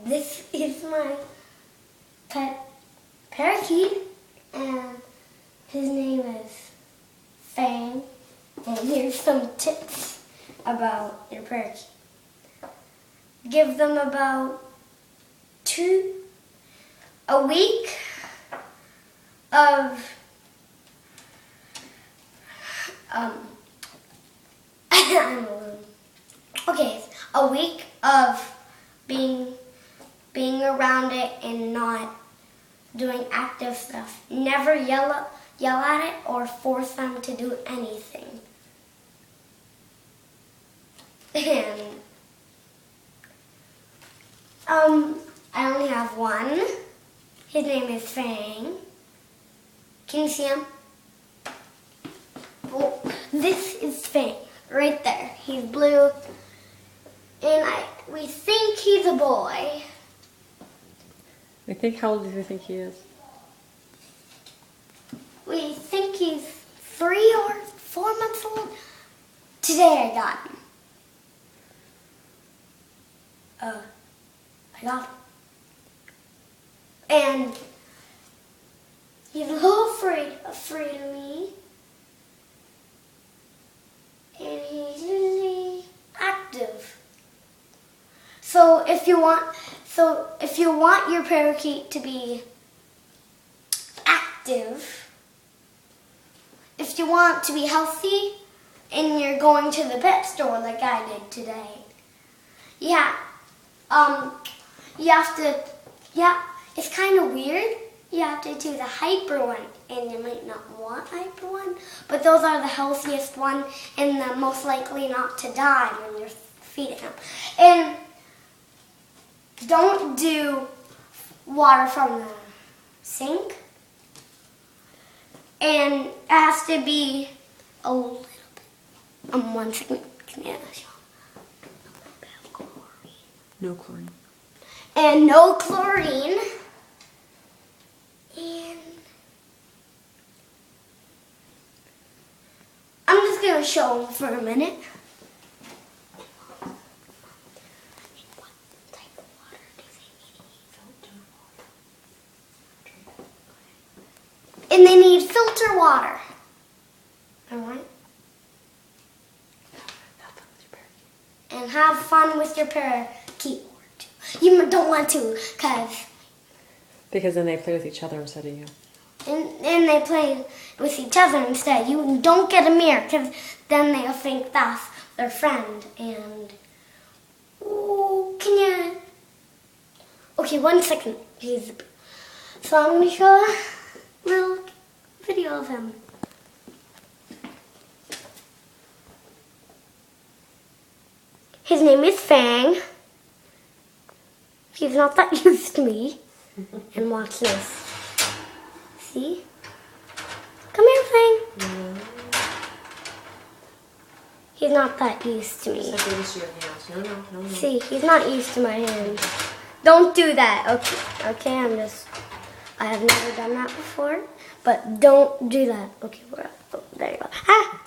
This is my pet parakeet, and his name is Fang. And here's some tips about your parakeet. Give them about a week of a week of being around it and not doing active stuff. Never yell at it or force them to do anything. And I only have one. His name is Fang. Can you see him? Well, this is Fang right there. He's blue, and we think he's a boy. How old do you think he is? We think he's 3 or 4 months old. Today I got him. I got him. And he's a little afraid of me. And he's usually active. So if you want your parakeet to be active, if you want to be healthy and you're going to the pet store like I did today, you have to, it's kind of weird. You have to do the hyper one, and you might not want hyper one, but those are the healthiest one and the most likely not to die when you're feeding them. And don't do water from the sink, and it has to be a little bit. 1 second. No chlorine. And no chlorine. And I'm just going to show them for a minute. What type of water do they need? And they need filter water. Alright? And have fun with your parakeet. You don't want to, because then they play with each other instead of you. And they play with each other instead. You don't get a mirror, because then they'll think that's their friend. And okay, 1 second. So I'm going to show a little video of him. His name is Fang. He's not that used to me. And watch this. See? Come here, Fang. He's not that used to me. No. See, he's not used to my hands. Don't do that. Okay, I have never done that before. But don't do that. Okay, there you go. Ah!